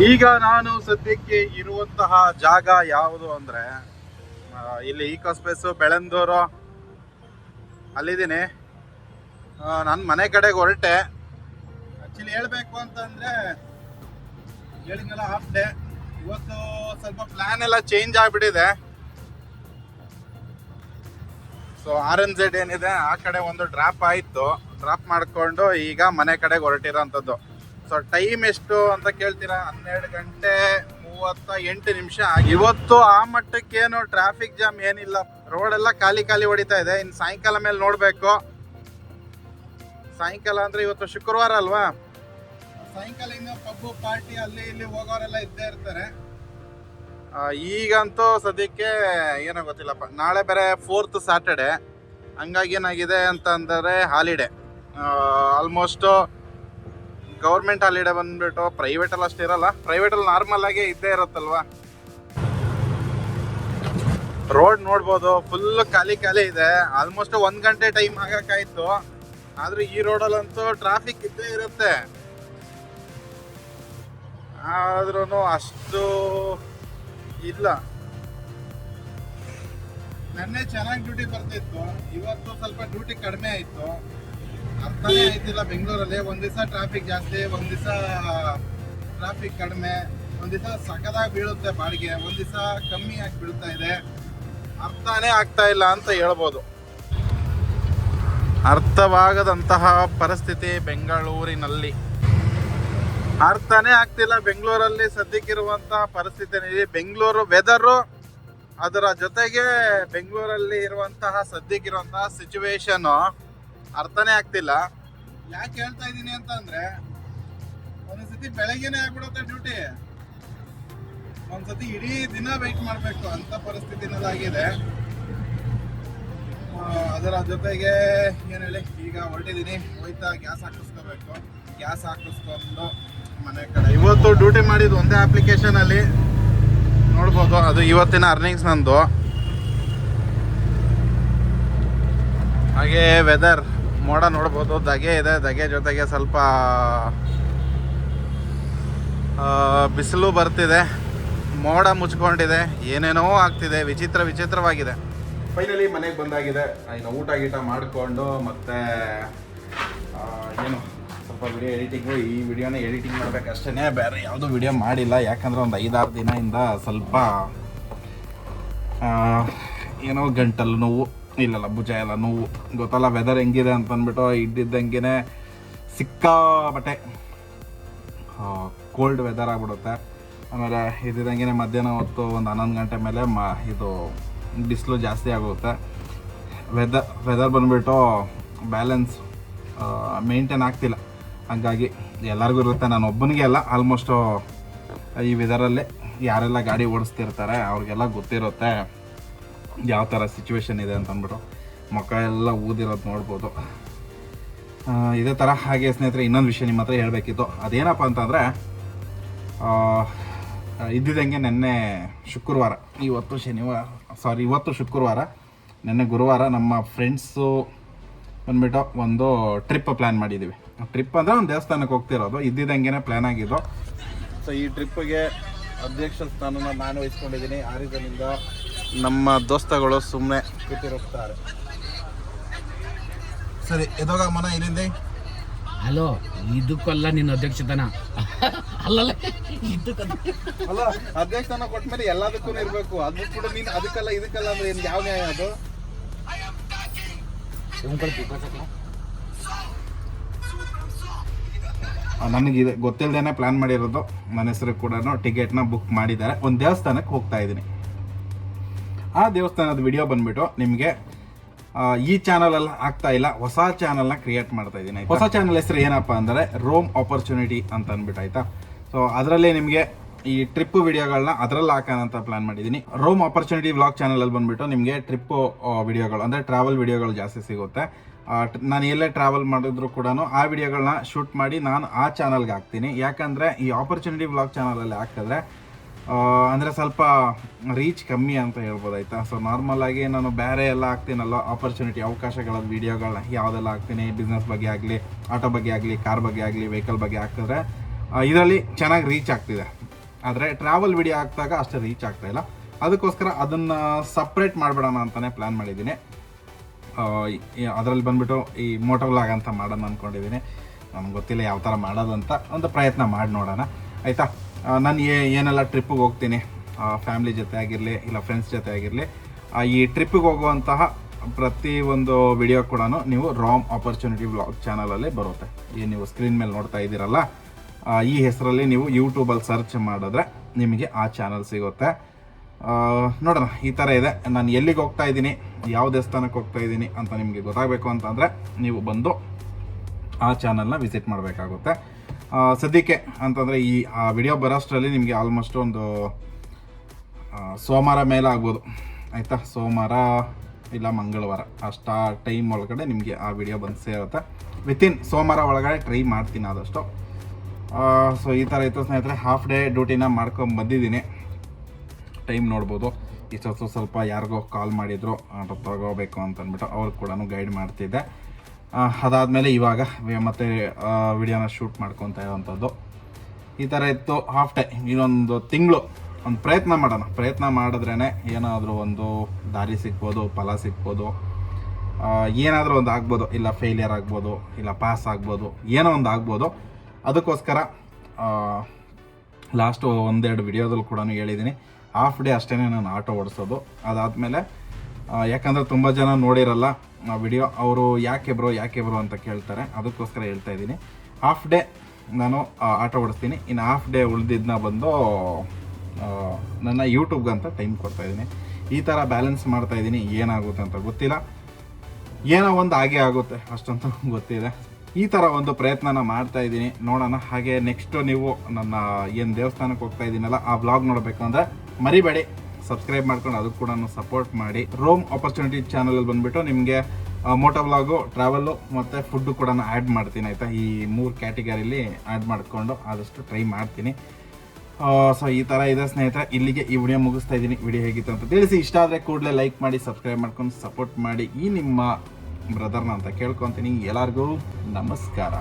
ಈಗ ನಾನು ಸದ್ಯಕ್ಕೆ ಇರುವಂತಹ ಜಾಗ ಯಾವುದು ಅಂದ್ರೆ ಇಲ್ಲಿ ಈಕೋ ಸ್ಪೇಸು ಬೆಳಂದೂರು ಅಲ್ಲಿದ್ದೀನಿ. ನನ್ನ ಮನೆ ಕಡೆಗೆ ಹೊರಟೆ. ಆಕ್ಚುಲಿ ಹೇಳ್ಬೇಕು ಅಂತಂದ್ರೆ ಹೇಳಿದ್ನಲ್ಲ ಹಾಫ್ ಡೇ. ಇವತ್ತು ಸ್ವಲ್ಪ ಪ್ಲಾನ್ ಎಲ್ಲ ಚೇಂಜ್ ಆಗಿಬಿಟ್ಟಿದೆ. ಸೊ RNZ ಏನಿದೆ ಆ ಕಡೆ ಒಂದು ಡ್ರಾಪ್ ಆಯಿತು. ಡ್ರಾಪ್ ಮಾಡಿಕೊಂಡು ಈಗ ಮನೆ ಕಡೆಗೆ ಹೊರಟಿರೋಂಥದ್ದು. ಸೊ ಟೈಮ್ ಎಷ್ಟು ಅಂತ ಕೇಳ್ತೀರಾ? 12:38 ಇವತ್ತು ಆ ಮಟ್ಟಕ್ಕೇನು ಟ್ರಾಫಿಕ್ ಜಾಮ್ ಏನಿಲ್ಲ. ರೋಡ್ ಎಲ್ಲ ಖಾಲಿ ಹೊಡಿತಾ ಇದೆ. ಇನ್ನು ಸಾಯಂಕಾಲ ಮೇಲೆ ನೋಡಬೇಕು. ಸಾಯಂಕಾಲ ಅಂದ್ರೆ ಇವತ್ತು ಶುಕ್ರವಾರ ಅಲ್ವಾ, ಸಾಯಂಕಾಲ ಇನ್ನು ಪಬ್ಬು ಪಾರ್ಟಿ ಅಲ್ಲಿ ಇಲ್ಲಿ ಹೋಗೋರೆಲ್ಲ ಇದ್ದೇ ಇರ್ತಾರೆ. ಈಗಂತೂ ಸದ್ಯಕ್ಕೆ ಏನೋ ಗೊತ್ತಿಲ್ಲಪ್ಪ. ನಾಳೆ ಬೇರೆ 4th ಸ್ಯಾಟರ್ಡೆ, ಹಂಗಾಗಿ ಏನಾಗಿದೆ ಅಂತಂದರೆ ಹಾಲಿಡೇ. ಆಲ್ಮೋಸ್ಟ್ ಗೌರ್ಮೆಂಟ್ ಹಾಲಿಡೇ ಬಂದ್ಬಿಟ್ಟು ಪ್ರೈವೇಟಲ್ಲಿ ಅಷ್ಟು ಇರಲ್ಲ. ಪ್ರೈವೇಟಲ್ಲಿ ನಾರ್ಮಲ್ ಆಗಿ ಇದ್ದೇ ಇರುತ್ತಲ್ವ. ರೋಡ್ ನೋಡ್ಬೋದು, ಫುಲ್ ಖಾಲಿ ಇದೆ. ಆಲ್ಮೋಸ್ಟ್ 1 ಗಂಟೆ ಟೈಮ್ ಆಗಕ್ಕಾಯ್ತು. ಆದ್ರೆ ಈ ರೋಡಲ್ಲಂತೂ ಟ್ರಾಫಿಕ್ ಇದ್ದೇ ಇರುತ್ತೆ. ಆದ್ರೂ ಅಷ್ಟು ಇಲ್ಲ. ನೆನ್ನೆ ಚೆನ್ನಾಗಿ ಡ್ಯೂಟಿ ಬರ್ತಿತ್ತು, ಇವತ್ತು ಸ್ವಲ್ಪ ಡ್ಯೂಟಿ ಕಡಿಮೆ ಆಯ್ತು. ಅರ್ಥನೇ ಆಯ್ತಿಲ್ಲ ಬೆಂಗಳೂರಲ್ಲಿ. ಒಂದ್ ದಿವಸ ಟ್ರಾಫಿಕ್ ಜಾಸ್ತಿ, ಒಂದ್ ದಿವಸ ಟ್ರಾಫಿಕ್ ಕಡಿಮೆ, ಒಂದ್ ದಿವಸ ಸಖದಾಗಿ ಬೀಳುತ್ತೆ ಬಾಡಿಗೆ, ಒಂದ್ ದಿವಸ ಕಮ್ಮಿ ಆಗಿ ಬೀಳ್ತಾ ಇದೆ. ಅರ್ಥನೇ ಆಗ್ತಾ ಇಲ್ಲ ಅಂತ ಹೇಳ್ಬೋದು. ಅರ್ಥವಾಗದಂತಹ ಪರಿಸ್ಥಿತಿ ಬೆಂಗಳೂರಿನಲ್ಲಿ. ಅರ್ಥನೇ ಆಗ್ತಿಲ್ಲ ಬೆಂಗಳೂರಲ್ಲಿ ಸದ್ಯಕ್ಕಿರುವಂತಹ ಪರಿಸ್ಥಿತಿ. ಬೆಂಗಳೂರು ವೆದರು, ಅದರ ಜೊತೆಗೆ ಬೆಂಗಳೂರಲ್ಲಿ ಇರುವಂತಹ ಸದ್ಯಕ್ಕಿರುವಂತಹ ಸಿಚುವೇಶನ್ ಅರ್ಥನೇ ಆಗ್ತಿಲ್ಲ. ಯಾಕೆ ಹೇಳ್ತಾ ಇದ್ದೀನಿ ಅಂತಂದ್ರೆ, ಒಂದ್ಸತಿ ಬೆಳಗ್ಗೆನೆ ಆಗ್ಬಿಡುತ್ತೆ ಡ್ಯೂಟಿ, ಒಂದ್ಸತಿ ಇಡೀ ದಿನ ವೆಯ್ಟ್ ಮಾಡಬೇಕು ಅಂತ ಪರಿಸ್ಥಿತಿನಲ್ಲಾಗಿದೆ. ಅದರ ಜೊತೆಗೆ ಏನು ಹೇಳಿ, ಈಗ ಹೊರಟಿದ್ದೀನಿ, ಹೋಯ್ತಾ ಗ್ಯಾಸ್ ಹಾಕಿಸ್ಕೋಬೇಕು. ಗ್ಯಾಸ್ ಹಾಕಿಸ್ಕೊಂಡು ಮನೆ ಕಡೆ. ಇವತ್ತು ಡ್ಯೂಟಿ ಮಾಡಿದ್ದು ಒಂದೇ ಅಪ್ಲಿಕೇಶನ್ ಅಲ್ಲಿ ನೋಡ್ಬೋದು. ಅದು ಇವತ್ತಿನ ಅರ್ನಿಂಗ್ಸ್ ನಂದು. ಹಾಗೆ ವೆದರ್ ಮೋಡ ನೋಡ್ಬೋದು, ಧಗೆ ಇದೆ. ಧಗೆ ಜೊತೆಗೆ ಸ್ವಲ್ಪ ಬಿಸಿಲು ಬರ್ತಿದೆ, ಮೋಡ ಮುಚ್ಕೊಂಡಿದೆ, ಏನೇನೋ ಆಗ್ತಿದೆ, ವಿಚಿತ್ರವಾಗಿದೆ. ಫೈನಲಿ ಮನೆಗೆ ಬಂದಾಗಿದೆ. ಇನ್ನು ಊಟ ಗೀಟ ಮಾಡಿಕೊಂಡು ಮತ್ತೆ ಏನು ಸ್ವಲ್ಪ ವಿಡಿಯೋ ಎಡಿಟಿಂಗು, ಈ ವಿಡಿಯೋನ ಎಡಿಟಿಂಗ್ ಮಾಡಬೇಕಷ್ಟೇ, ಬೇರೆ ಯಾವುದೂ ವಿಡಿಯೋ ಮಾಡಿಲ್ಲ. ಯಾಕಂದರೆ ಒಂದು 5-6 ದಿನದಿಂದ ಸ್ವಲ್ಪ ಏನೋ ಗಂಟಲು ನೋವು, ಇಲ್ಲಲ್ಲ ಭುಜ ಎಲ್ಲ ನೋವು. ಗೊತ್ತಲ್ಲ ವೆದರ್ ಹೆಂಗಿದೆ ಅಂತಂದ್ಬಿಟ್ಟು, ಇದ್ದಿದ್ದಂಗೆ ಸಿಕ್ಕಾಬಟ್ಟೆ ಕೋಲ್ಡ್ ವೆದರ್ ಆಗಿಬಿಡುತ್ತೆ. ಆಮೇಲೆ ಇದ್ದಿದ್ದಂಗೆ ಮಧ್ಯಾಹ್ನ ಹೊತ್ತು ಒಂದು 11 ಗಂಟೆ ಮೇಲೆ ಇದು ಬಿಸಿಲು ಜಾಸ್ತಿ ಆಗುತ್ತೆ. ವೆದರ್ ಬಂದುಬಿಟ್ಟು ಬ್ಯಾಲೆನ್ಸ್ ಮೇಂಟೈನ್ ಆಗ್ತಿಲ್ಲ. ಹಾಗಾಗಿ ಎಲ್ಲರಿಗೂ ಇರುತ್ತೆ, ನಾನು ಒಬ್ಬನಿಗೆ ಅಲ್ಲ, ಆಲ್ಮೋಸ್ಟು ಈ ವೆದರಲ್ಲೇ ಯಾರೆಲ್ಲ ಗಾಡಿ ಓಡಿಸ್ತಿರ್ತಾರೆ ಅವ್ರಿಗೆಲ್ಲ ಗೊತ್ತಿರುತ್ತೆ ಯಾವ ಥರ ಸಿಚುವೇಶನ್ ಇದೆ ಅಂತಂದ್ಬಿಟ್ಟು. ಮುಖ ಎಲ್ಲ ಊದಿರೋದು ನೋಡ್ಬೋದು. ಇದೇ ಥರ. ಹಾಗೆ ಸ್ನೇಹಿತರೆ, ಇನ್ನೊಂದು ವಿಷಯ ನಿಮ್ಮ ಹತ್ರ ಹೇಳಬೇಕಿತ್ತು. ಅದೇನಪ್ಪ ಅಂತಂದರೆ, ಇದ್ದಿದ್ದಂಗೆ ನೆನ್ನೆ ಶುಕ್ರವಾರ, ಇವತ್ತು ಶುಕ್ರವಾರ, ನೆನ್ನೆ ಗುರುವಾರ ನಮ್ಮ ಫ್ರೆಂಡ್ಸು ಬಂದ್ಬಿಟ್ಟು ಒಂದು ಟ್ರಿಪ್ ಪ್ಲ್ಯಾನ್ ಮಾಡಿದ್ದೀವಿ. ಟ್ರಿಪ್ ಅಂದರೆ ಒಂದು ದೇವಸ್ಥಾನಕ್ಕೆ ಹೋಗ್ತಿರೋದು. ಇದ್ದಿದ್ದಂಗೆ ಪ್ಲ್ಯಾನ್ ಆಗಿದ್ದು. ಸೊ ಈ ಟ್ರಿಪ್ಪಿಗೆ ಅಧ್ಯಕ್ಷ ಸ್ಥಾನನ ನಾನು ವಹಿಸ್ಕೊಂಡಿದ್ದೀನಿ. ಆ ರೀತಿಯಿಂದ ನಮ್ಮ ದೋಸ್ತಗಳು ಸುಮ್ಮನೆ ಕೂತಿರುತ್ತಾರೆ. ಸರಿ, ಎದೋಗ ಮನ ಇಲ್ಲಿಂದ. ಹಲೋ, ಇದಕ್ಕಲ್ಲ ನಿನ್ನ ಅಧ್ಯಕ್ಷತನ ಅಲ್ಲಲ್ಲ, ಅಲ್ಲ ಅಧ್ಯಕ್ಷ ಸ್ಥಾನ ಕೊಟ್ಮೇಲೆ ಎಲ್ಲದಕ್ಕೂ ಇರಬೇಕು. ಅದು ಕೂಡ ನೀನು ಅದಕ್ಕಲ್ಲ ಇದಕ್ಕಲ್ಲ ಅಂದ್ರೆ ಏನು, ಯಾವ ನ್ಯಾಯ ಅದು? ನನಗಿದೆ ಗೊತ್ತಿಲ್ಲದೇನೆ ಪ್ಲಾನ್ ಮಾಡಿರೋದು. ನನ್ನ ಹೆಸರು ಕೂಡ ಟಿಕೆಟ್ನ ಬುಕ್ ಮಾಡಿದ್ದಾರೆ. ಒಂದು ದೇವಸ್ಥಾನಕ್ಕೆ ಹೋಗ್ತಾ ಇದ್ದೀನಿ. ಆ ದೇವಸ್ಥಾನದ ವಿಡಿಯೋ ಬಂದ್ಬಿಟ್ಟು ನಿಮಗೆ ಈ ಚಾನಲಲ್ಲಿ ಆಗ್ತಾ ಇಲ್ಲ, ಹೊಸ ಚಾನಲ್ನ ಕ್ರಿಯೇಟ್ ಮಾಡ್ತಾ ಇದ್ದೀನಿ. ಹೊಸ ಚಾನಲ್ ಹೆಸರು ಏನಪ್ಪ ಅಂದರೆ ರೋಮ್ ಆಪರ್ಚುನಿಟಿ ಅಂತ ಅಂದ್ಬಿಟ್ಟು, ಆಯಿತಾ. ಸೊ ಅದರಲ್ಲೇ ನಿಮಗೆ ಈ ಟ್ರಿಪ್ ವಿಡಿಯೋಗಳನ್ನ ಅದರಲ್ಲಿ ಹಾಕೋಣ ಅಂತ ಪ್ಲಾನ್ ಮಾಡಿದ್ದೀನಿ. ರೋಮ್ ಆಪರ್ಚುನಿಟಿ ವ್ಲಾಗ್ ಚಾನಲಲ್ಲಿ ಬಂದುಬಿಟ್ಟು ನಿಮಗೆ ಟ್ರಿಪ್ಪು ವಿಡಿಯೋಗಳು ಅಂದರೆ ಟ್ರಾವೆಲ್ ವಿಡಿಯೋಗಳು ಜಾಸ್ತಿ ಸಿಗುತ್ತೆ. ನಾನು ಎಲ್ಲೇ ಟ್ರಾವೆಲ್ ಮಾಡಿದ್ರು ಕೂಡ ಆ ವಿಡಿಯೋಗಳನ್ನ ಶೂಟ್ ಮಾಡಿ ನಾನು ಆ ಚಾನಲ್ಗೆ ಹಾಕ್ತೀನಿ. ಯಾಕಂದರೆ ಈ ಆಪರ್ಚುನಿಟಿ ವ್ಲಾಗ್ ಚಾನಲಲ್ಲಿ ಹಾಕಿದ್ರೆ ಅಂದರೆ ಸ್ವಲ್ಪ ರೀಚ್ ಕಮ್ಮಿ ಅಂತ ಹೇಳ್ಬೋದು, ಆಯಿತಾ. ಸೊ ನಾರ್ಮಲಾಗಿ ನಾನು ಬೇರೆ ಎಲ್ಲ ಹಾಕ್ತೀನಲ್ಲ, ಆಪರ್ಚುನಿಟಿ ಅವಕಾಶಗಳ ವೀಡಿಯೋಗಳನ್ನ ಯಾವುದೆಲ್ಲ ಹಾಕ್ತೀನಿ, ಬಿಸ್ನೆಸ್ ಬಗ್ಗೆ ಆಗಲಿ, ಆಟೋ ಬಗ್ಗೆ ಆಗಲಿ, ಕಾರ್ ಬಗ್ಗೆ ಆಗಲಿ, ವೆಹಿಕಲ್ ಬಗ್ಗೆ ಹಾಕಿದ್ರೆ ಇದರಲ್ಲಿ ಚೆನ್ನಾಗಿ ರೀಚ್ ಆಗ್ತಿದೆ. ಆದರೆ ಟ್ರಾವೆಲ್ ವಿಡಿಯೋ ಹಾಕಿದಾಗ ಅಷ್ಟು ರೀಚ್ ಆಗ್ತಾ ಇಲ್ಲ. ಅದಕ್ಕೋಸ್ಕರ ಅದನ್ನು ಸಪ್ರೇಟ್ ಮಾಡಿಬಿಡೋಣ ಅಂತಲೇ ಪ್ಲ್ಯಾನ್ ಮಾಡಿದ್ದೀನಿ. ಅದರಲ್ಲಿ ಬಂದುಬಿಟ್ಟು ಈ ಮೋಟೋ ವ್ಲಾಗ್ ಅಂತ ಮಾಡೋಣ ಅಂದ್ಕೊಂಡಿದ್ದೀನಿ. ನಮ್ಗೆ ಗೊತ್ತಿಲ್ಲ ಯಾವ ಥರ ಮಾಡೋದು ಅಂತ, ಒಂದು ಪ್ರಯತ್ನ ಮಾಡಿ ನೋಡೋಣ ಆಯಿತಾ. ನಾನು ಏನೆಲ್ಲ ಟ್ರಿಪ್ಪಿಗೆ ಹೋಗ್ತೀನಿ, ಫ್ಯಾಮ್ಲಿ ಜೊತೆ ಆಗಿರಲಿ ಇಲ್ಲ ಫ್ರೆಂಡ್ಸ್ ಜೊತೆ ಆಗಿರಲಿ, ಈ ಟ್ರಿಪ್ಪಿಗೆ ಹೋಗುವಂತಹ ಪ್ರತಿಯೊಂದು ವಿಡಿಯೋ ಕೂಡ ನೀವು ರಾಮ್ ಆಪರ್ಚುನಿಟಿ ವ್ಲಾಗ್ ಚಾನಲಲ್ಲಿ ಬರುತ್ತೆ. ಈ ನೀವು ಸ್ಕ್ರೀನ್ ಮೇಲೆ ನೋಡ್ತಾ ಇದ್ದೀರಲ್ಲ, ಈ ಹೆಸರಲ್ಲಿ ನೀವು ಯೂಟ್ಯೂಬಲ್ಲಿ ಸರ್ಚ್ ಮಾಡಿದ್ರೆ ನಿಮಗೆ ಆ ಚಾನಲ್ ಸಿಗುತ್ತೆ. ನೋಡೋಣ, ಈ ಥರ ಇದೆ. ನಾನು ಎಲ್ಲಿಗೆ ಹೋಗ್ತಾ ಇದ್ದೀನಿ, ಯಾವ ದೇವಸ್ಥಾನಕ್ಕೆ ಹೋಗ್ತಾ ಇದ್ದೀನಿ ಅಂತ ನಿಮಗೆ ಗೊತ್ತಾಗಬೇಕು ಅಂತಂದರೆ ನೀವು ಬಂದು ಆ ಚಾನಲ್ನ ವಿಸಿಟ್ ಮಾಡಬೇಕಾಗುತ್ತೆ. ಸದ್ಯಕ್ಕೆ ಅಂತಂದರೆ ಈ ಆ ವಿಡಿಯೋ ಬರೋಷ್ಟರಲ್ಲಿ ನಿಮಗೆ ಆಲ್ಮೋಸ್ಟ್ ಒಂದು ಸೋಮವಾರ ಮೇಲೆ ಆಗ್ಬೋದು ಆಯಿತಾ. ಸೋಮವಾರ ಇಲ್ಲ ಮಂಗಳವಾರ ಅಷ್ಟು ಟೈಮ್ ಒಳಗಡೆ ನಿಮಗೆ ಆ ವಿಡಿಯೋ ಬಂದು ಸೇರುತ್ತೆ. ವಿತಿನ್ ಸೋಮವಾರ ಒಳಗಡೆ ಟ್ರೈ ಮಾಡ್ತೀನಿ ಆದಷ್ಟು. ಸೊ ಈ ಥರ ಇತ್ತು ಸ್ನೇಹಿತರೆ. ಹಾಫ್ ಡೇ ಡ್ಯೂಟಿನ ಮಾಡ್ಕೊಂಡು ಬಂದಿದ್ದೀನಿ. ಟೈಮ್ ನೋಡ್ಬೋದು, ಇಷ್ಟೊತ್ತು ಸ್ವಲ್ಪ ಯಾರಿಗೋ ಕಾಲ್ ಮಾಡಿದ್ರು ತಗೋಬೇಕು ಅಂತಂದ್ಬಿಟ್ಟು ಅವ್ರಿಗೆ ಕೂಡ ಗೈಡ್ ಮಾಡ್ತಿದ್ದೆ. ಅದಾದಮೇಲೆ ಇವಾಗ ಮತ್ತೆ ವಿಡಿಯೋನ ಶೂಟ್ ಮಾಡ್ಕೊತಾ ಇರೋವಂಥದ್ದು. ಈ ಥರ ಇತ್ತು ಹಾಫ್ ಡೇ. ಇನ್ನೊಂದು ತಿಂಗಳು ಒಂದು ಪ್ರಯತ್ನ ಮಾಡಿದ್ರೇ ಏನಾದರೂ ಒಂದು ದಾರಿ ಸಿಗ್ಬೋದು, ಫಲ ಸಿಗ್ಬೋದು, ಏನಾದರೂ ಒಂದು ಆಗ್ಬೋದು. ಇಲ್ಲ ಫೇಲಿಯರ್ ಆಗ್ಬೋದು, ಇಲ್ಲ ಪಾಸ್ ಆಗ್ಬೋದು, ಏನೋ ಒಂದು ಆಗ್ಬೋದು. ಅದಕ್ಕೋಸ್ಕರ ಲಾಸ್ಟು ಒಂದೆರಡು ವಿಡಿಯೋದಲ್ಲಿ ಕೂಡ ಹೇಳಿದ್ದೀನಿ, ಹಾಫ್ ಡೇ ಅಷ್ಟೇ ನಾನು ಆಟೋ ಓಡಿಸೋದು. ಅದಾದಮೇಲೆ ಯಾಕಂದರೆ ತುಂಬ ಜನ ನೋಡಿರಲ್ಲ ಆ ವಿಡಿಯೋ, ಅವರು ಯಾಕೆ ಬ್ರೋ ಅಂತ ಕೇಳ್ತಾರೆ. ಅದಕ್ಕೋಸ್ಕರ ಹೇಳ್ತಾ ಇದ್ದೀನಿ, ಹಾಫ್ ಡೇ ನಾನು ಆಟೋ ಓಡಿಸ್ತೀನಿ. ಇನ್ನು ಹಾಫ್ ಡೇ ಉಳಿದಿದ್ದನ್ನ ಬಂದು ನನ್ನ ಯೂಟ್ಯೂಬ್ಗೆ ಅಂತ ಟೈಮ್ ಕೊಡ್ತಾಯಿದ್ದೀನಿ. ಈ ಥರ ಬ್ಯಾಲೆನ್ಸ್ ಮಾಡ್ತಾಯಿದ್ದೀನಿ. ಏನಾಗುತ್ತೆ ಅಂತ ಗೊತ್ತಿಲ್ಲ, ಏನೋ ಒಂದು ಹಾಗೆ ಆಗುತ್ತೆ ಅಷ್ಟಂತೂ ಗೊತ್ತಿದೆ. ಈ ಥರ ಒಂದು ಪ್ರಯತ್ನನ ಮಾಡ್ತಾಯಿದ್ದೀನಿ, ನೋಡೋಣ. ಹಾಗೆ ನೆಕ್ಸ್ಟು ನೀವು ನನ್ನ ಏನು ದೇವಸ್ಥಾನಕ್ಕೆ ಹೋಗ್ತಾ ಇದ್ದೀನಲ್ಲ ಆ ವ್ಲಾಗ್ ನೋಡಬೇಕು ಅಂದರೆ ಮರಿಬೇಡಿ, ಸಬ್ಸ್ಕ್ರೈಬ್ ಮಾಡ್ಕೊಂಡು ಅದಕ್ಕೆ ಕೂಡ ಸಪೋರ್ಟ್ ಮಾಡಿ. ರೋಮ್ ಆಪರ್ಚುನಿಟಿ ಚಾನಲಲ್ಲಿ ಬಂದುಬಿಟ್ಟು ನಿಮಗೆ ಮೋಟೋ ವ್ಲಾಗು, ಟ್ರಾವೆಲ್ಲು ಮತ್ತು ಫುಡ್ಡು ಕೂಡ ಆ್ಯಡ್ ಮಾಡ್ತೀನಿ ಆಯಿತಾ. ಈ 3 ಕ್ಯಾಟಗರಿಲಿ ಆ್ಯಡ್ ಮಾಡಿಕೊಂಡು ಆದಷ್ಟು ಟ್ರೈ ಮಾಡ್ತೀನಿ. ಸೊ ಈ ಥರ ಇದೆ ಸ್ನೇಹಿತರೆ. ಇಲ್ಲಿಗೆ ಈ ವಿಡಿಯೋ ಮುಗಿಸ್ತಾ ಇದ್ದೀನಿ. ವಿಡಿಯೋ ಹೇಗಿತ್ತು ಅಂತ ತಿಳಿಸಿ. ಇಷ್ಟ ಆದರೆ ಕೂಡಲೇ ಲೈಕ್ ಮಾಡಿ, ಸಬ್ಸ್ಕ್ರೈಬ್ ಮಾಡ್ಕೊಂಡು ಸಪೋರ್ಟ್ ಮಾಡಿ. ಈ ನಿಮ್ಮ ಬ್ರದರ್ನ ಅಂತ ಕೇಳ್ಕೊತೀನಿ. ಎಲ್ಲರಿಗೂ ನಮಸ್ಕಾರ.